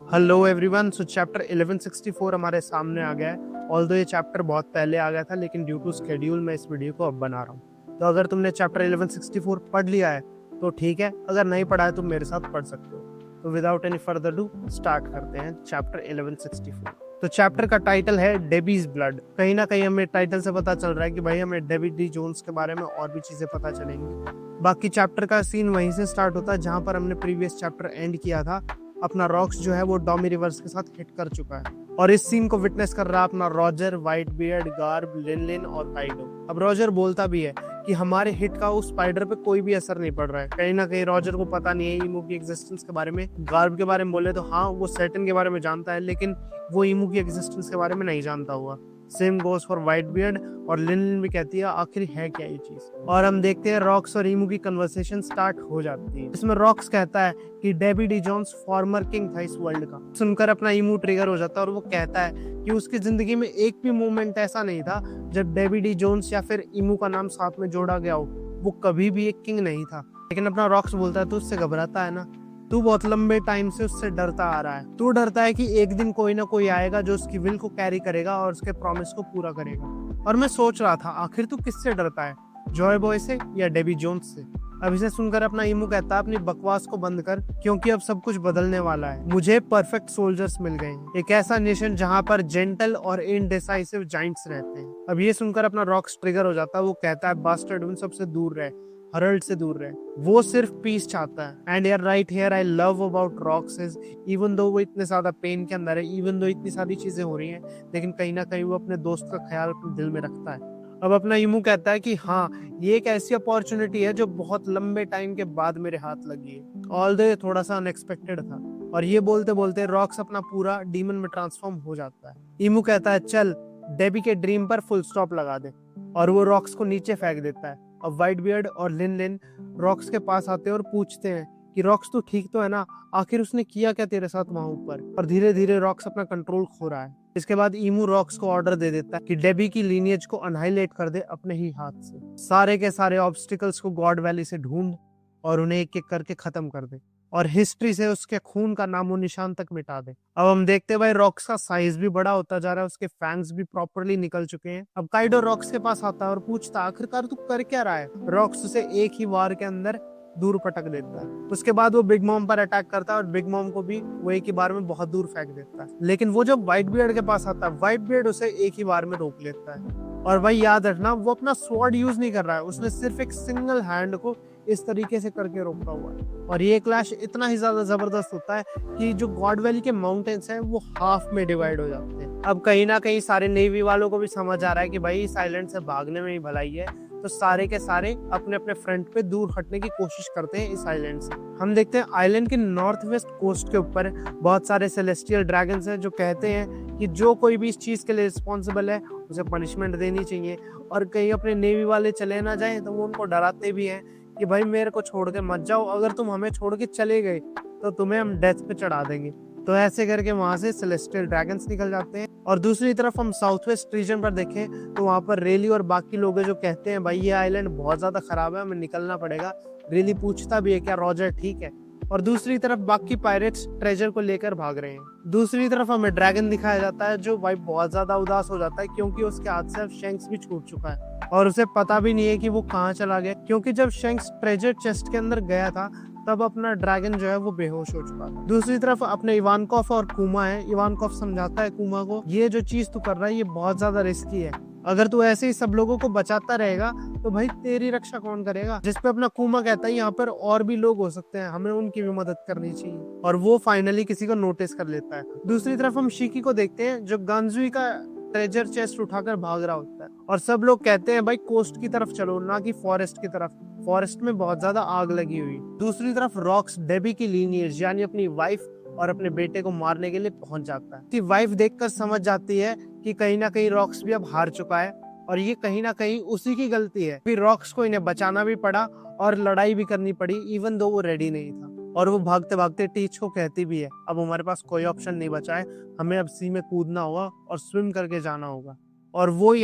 Hello everyone. सो chapter 1164 हमारे सामने आ गया है। ऑल्दो ये चैप्टर बहुत पहले आ गया था, लेकिन ड्यू टू स्केड्यूल मैं इस वीडियो को अब बना रहा हूँ। तो अगर तुमने चैप्टर 1164 पढ़ लिया है तो ठीक है, अगर नहीं पढ़ा है तो मेरे साथ पढ़ सकते हो। तो without any further do start करते हैं चैप्टर 1164। तो चैप्टर का टाइटल है डेबीज ब्लड। कहीं ना कहीं हमें टाइटल से पता चल रहा है कि भाई हमें डेबी डी जोन्स के बारे में और भी चीजें पता चलेंगी। बाकी चैप्टर का सीन वहीं से स्टार्ट होता है जहां पर हमने प्रीवियस चैप्टर एंड किया था। अपना रॉक्स जो है वो डॉमी रिवर्स के साथ हिट कर चुका है और इस सीन को विटनेस कर रहा है अपना रॉजर, व्हाइट बियर्ड, गार्ब, लिनलिन और काइडो। अब रॉजर बोलता भी है कि हमारे हिट का उस स्पाइडर पे कोई भी असर नहीं पड़ रहा है। कहीं ना कहीं रॉजर को पता नहीं है ईमू की एग्जिस्टेंस के बारे में। गार्ब के बारे में बोले तो हाँ, वो सैटर्न के बारे में जानता है, लेकिन वो ईमू की एग्जिस्टेंस के बारे में नहीं जानता हुआ। Same goes for white beard और लिनलिन भी कहती है आखिर है क्या ये चीज। और हम देखते हैं रॉक्स और ईमू की कन्वर्सेशन स्टार्ट हो जाती है। इसमें रॉक्स कहता है कि Davy D Jones former king था इस वर्ल्ड का। सुनकर अपना ईमू ट्रिगर हो जाता है और वो कहता है कि उसकी जिंदगी में एक भी मोमेंट ऐसा नहीं था जब डेबी डी जोन्स या फिर ईमू का नाम साथ में जोड़ा गया हो। वो कभी भी एक किंग नहीं था। लेकिन अपना रॉक्स बोलता है तू उससे घबराता है ना, तू बहुत लंबे टाइम से उससे डरता आ रहा है। तू डरता है कि एक दिन कोई ना कोई आएगा जो उसकी विल को कैरी करेगा और उसके प्रॉमिस को पूरा करेगा। और मैं सोच रहा था आखिर तू किससे डरता है, जॉय बॉय से या डेबी जोन्स से। अब इसे सुनकर अपना ईमू कहता है अपनी बकवास को बंद कर, क्योंकि अब सब कुछ बदलने वाला है। मुझे परफेक्ट सोल्जर्स मिल गए हैं, एक ऐसा नेशन जहां पर जेंटल और इनडिसाइसिव जाइंट्स रहते हैं। अब ये सुनकर अपना रॉक्स ट्रिगर हो जाता है। वो कहता है बास्टर्ड उन सबसे दूर रहे, हरल्ड से दूर रहे, वो सिर्फ पीस चाहता है। एंड यार right here I love about rocks is even though वो इतने ज्यादा पेन के अंदर है, इवन दो इतनी सारी चीजें हो रही हैं, लेकिन कहीं ना कहीं वो अपने दोस्त का ख्याल अपने दिल में रखता है। अब अपना ईमू कहता है कि हाँ, ये एक ऐसी अपॉर्चुनिटी है जो बहुत लंबे टाइम के बाद मेरे हाथ लगी है। ऑल दो थोड़ा सा अनएक्सपेक्टेड था। और ये बोलते बोलते रॉक्स अपना पूरा डीमन में ट्रांसफॉर्म हो जाता है। ईमू कहता है चल डेबी के ड्रीम पर फुल स्टॉप लगा दे, और वो रॉक्स को नीचे फेंक देता है। अब व्हाइट बियर्ड और लिनलिन रॉक्स के पास आते हैं और पूछते हैं कि रॉक्स तू ठीक तो है ना, आखिर उसने किया क्या तेरे साथ वहां ऊपर। और धीरे धीरे रॉक्स अपना कंट्रोल खो रहा है। इसके बाद ईमू रॉक्स को ऑर्डर दे देता है कि डेबी की लीनियज को अनहाइलेट कर दे अपने ही हाथ से। सारे के सारे ऑब्स्टिकल्स को गॉड वैली से ढूंढ और उन्हें एक एक करके खत्म कर दे और हिस्ट्री से उसके खून का नामो निशान तक मिटा दे। अब हम देखते हैं भाई रॉक्स का साइज भी बड़ा होता जा रहा है, उसके फैंग्स भी प्रॉपरली निकल चुके हैं। अब काइडो रॉक्स के पास आता है और पूछता आखिरकार तू कर क्या रहा है। रॉक्स उसे एक ही वार के अंदर दूर पटक देता है। उसके बाद वो बिग मॉम पर अटैक करता है और बिग मॉम को भी वो एक ही बार में बहुत दूर फेंक देता है। लेकिन वो जब व्हाइट बियर्ड के पास आता है, व्हाइट बियर्ड उसे एक ही बार में रोक लेता है। और भाई याद रखना, वो अपना स्वॉर्ड यूज नहीं कर रहा है, उसने सिर्फ एक सिंगल हैंड को इस तरीके से करके रोका हुआ है। और ये क्लैश इतना ही ज्यादा जबरदस्त होता है कि जो गॉड वैली के माउंटेन्स हैं वो हाफ में डिवाइड हो जाते हैं। अब कहीं ना कहीं सारे नेवी वालों को भी समझ आ रहा है कि भाई इस आइलैंड से भागने में ही भलाई है, तो सारे के सारे अपने अपने फ्रंट पे दूर हटने की कोशिश करते हैं इस आइलैंड से। हम देखते हैं आइलैंड के नॉर्थ वेस्ट कोस्ट के ऊपर बहुत सारे सेलेस्टियल ड्रैगन्स हैं जो कहते हैं कि जो कोई भी इस चीज के लिए रिस्पॉन्सिबल है उसे पनिशमेंट देनी चाहिए। और कहीं अपने नेवी वाले चले ना जाए तो वो उनको डराते भी हैं कि भाई मेरे को छोड़ के मत जाओ, अगर तुम हमें छोड़ के चले गए तो तुम्हें हम डेथ पे चढ़ा देंगे। तो ऐसे करके वहां से सेलेस्टियल ड्रैगन्स निकल जाते हैं। और दूसरी तरफ हम साउथ वेस्ट रीजन पर देखें तो वहां पर रेली और बाकी लोग जो कहते हैं भाई ये आइलैंड बहुत ज्यादा खराब है, हमें निकलना पड़ेगा। रेली पूछता भी है क्या रॉजर ठीक है। और दूसरी तरफ बाकी पायरेट्स ट्रेजर को लेकर भाग रहे हैं। दूसरी तरफ हमें ड्रैगन दिखाया जाता है जो भाई बहुत ज्यादा उदास हो जाता है क्योंकि उसके हाथ से अब शैंक्स भी छूट चुका है और उसे पता भी नहीं है कि वो कहाँ चला गया, क्योंकि जब शैंक्स ट्रेजर चेस्ट के अंदर गया था तब अपना ड्रैगन जो है वो बेहोश हो चुका था। दूसरी तरफ अपने इवानकॉफ और कुमा है। इवानकॉफ समझाता है कुमा को ये जो चीज तू कर रहा है ये बहुत ज्यादा रिस्की है, अगर तू ऐसे ही सब लोगों को बचाता रहेगा तो भाई तेरी रक्षा कौन करेगा। जिसपे अपना कुमा कहता है यहाँ पर और भी लोग हो सकते हैं, हमें उनकी भी मदद करनी चाहिए। और वो फाइनली किसी को नोटिस कर लेता है। दूसरी तरफ हम शिकी को देखते हैं जो गांजुई का ट्रेजर चेस्ट उठाकर भाग रहा होता है और सब लोग कहते हैं भाई कोस्ट की तरफ चलो ना कि फॉरेस्ट की तरफ, फॉरेस्ट में बहुत ज्यादा आग लगी हुई। दूसरी तरफ रॉक्स डेबी की लीनियज यानी अपनी वाइफ और अपने बेटे को मारने के लिए पहुंच जाता है। उसकी वाइफ देखकर समझ जाती है कि कहीं ना कहीं रॉक्स भी अब हार चुका है और ये कहीं ना कहीं उसी की गलती है। फिर रॉक्स को इन्हें बचाना भी पड़ा और लड़ाई भी करनी पड़ी इवन दो वो रेडी नहीं था। और वो भागते भागते टीच को कहती भी है अब हमारे पास कोई ऑप्शन नहीं बचा है, हमें अब सी में कूदना होगा और स्विम करके जाना होगा। और वो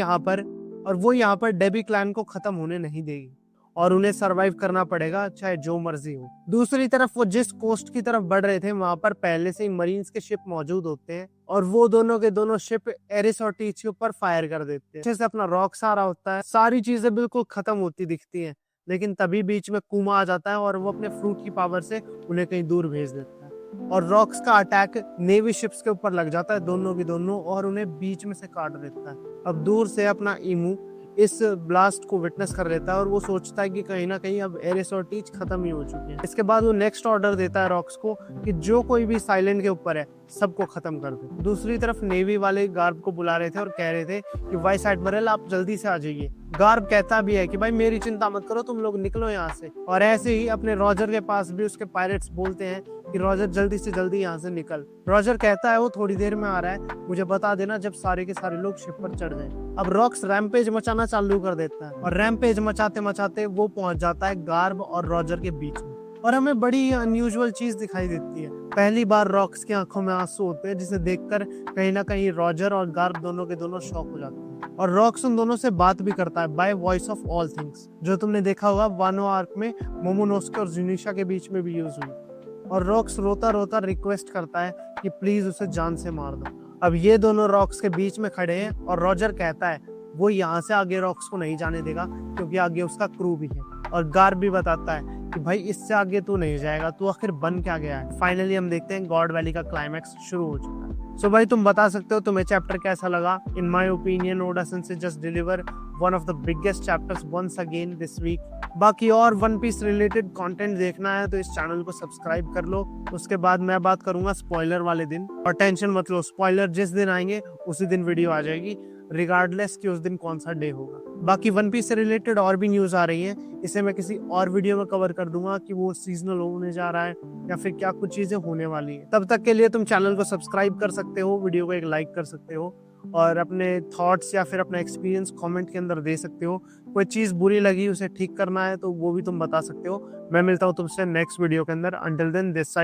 यहाँ पर डेबी क्लैन को खत्म होने नहीं देगी। और उन्हें सरवाइव करना पड़ेगा चाहे जो मर्जी हो। दूसरी तरफ वो जिस कोस्ट की तरफ बढ़ रहे थे वहां पर पहले से ही मरीन्स के शिप मौजूद होते हैं और वो दोनों के दोनों शिप एरिस और टीच के ऊपर फायर कर देते हैं। अच्छे से अपना रॉक्स आ रहा होता है, सारी चीजें बिल्कुल खत्म होती दिखती हैं, लेकिन तभी बीच में कुमा आ जाता है और वो अपने फ्रूट की पावर से उन्हें कहीं दूर भेज देता है और रॉक्स का अटैक नेवी शिप्स के ऊपर लग जाता है दोनों की दोनों और उन्हें बीच में से काट देता है। अब दूर से अपना इमू इस ब्लास्ट को विटनेस कर लेता है और वो सोचता है कि कहीं ना कहीं अब एरिस और टीच खत्म ही हो चुके हैं। इसके बाद वो नेक्स्ट ऑर्डर देता है रॉक्स को कि जो कोई भी साइलेंट के ऊपर है सबको खत्म कर दे। दूसरी तरफ नेवी वाले गार्ब को बुला रहे थे और कह रहे थे कि वाइस एडमिरल आप जल्दी से आ जाइए। गार्ब कहता भी है कि भाई मेरी चिंता मत करो, तुम लोग निकलो यहाँ से। और ऐसे ही अपने रॉजर के पास भी उसके पायरेट्स बोलते हैं कि रॉजर जल्दी से जल्दी यहाँ से निकल। रॉजर कहता है वो थोड़ी देर में आ रहा है, मुझे बता देना जब सारे के सारे लोग शिप पर चढ़ जाए। अब रॉक्स रैम्पेज मचाना चालू कर देता है और रैम्पेज मचाते मचाते वो पहुंच जाता है गार्ब और रॉजर के बीच में और हमें बड़ी अनयूजुअल चीज दिखाई देती है। पहली बार रॉक्स की आंखों में आंसू होते हैं जिसे देखकर कहीं ना कहीं रॉजर और गार्ब दोनों के दोनों शॉक हो जाते हैं और रॉक्स उन दोनों से बात भी करता है bye voice of all things, जो तुमने देखा होगा वानो आर्क में मोमोनोस्के और जुनिशा के बीच में भी यूज हुई। और रॉक्स रोता रोता रिक्वेस्ट करता है कि प्लीज उसे जान से मार दो। अब ये दोनों रॉक्स के बीच में खड़े हैं और रॉजर कहता है वो यहाँ से आगे रॉक्स को नहीं जाने देगा क्योंकि आगे उसका क्रू भी है। और गार्ब भी बताता है कि भाई इससे आगे तू नहीं जाएगा, तू आखिर बन क्या गया है। फाइनली हम देखते हैं गॉड वैली का क्लाइमैक्स शुरू हो चुका है। सो भाई तुम बता सकते हो तुम्हें चैप्टर कैसा लगा। In my opinion Oda sensei just deliver one of the biggest chapters once again this week. बाकी और वन पीस रिलेटेड कंटेंट देखना है तो इस चैनल को सब्सक्राइब कर लो। उसके बाद मैं बात करूंगा स्पॉइलर वाले दिन, और टेंशन मत लो, स्पॉइलर जिस दिन आएंगे उसी दिन वीडियो आ जाएगी, रिगार्डलेस कि उस दिन कौन सा डे होगा। बाकी वन पीस से रिलेटेड और भी न्यूज आ रही है, इसे मैं किसी और वीडियो में कवर कर दूंगा कि वो सीजनल होने जा रहा है या फिर क्या कुछ चीजें होने वाली है। तब तक के लिए तुम चैनल को सब्सक्राइब कर सकते हो, वीडियो को एक लाइक कर सकते हो और अपने थॉट्स या फिर अपना एक्सपीरियंस कमेंट के अंदर दे सकते हो। कोई चीज बुरी लगी उसे ठीक करना है तो वो भी तुम बता सकते हो। मैं मिलता हूँ तुमसे नेक्स्ट वीडियो के अंदर। Until then this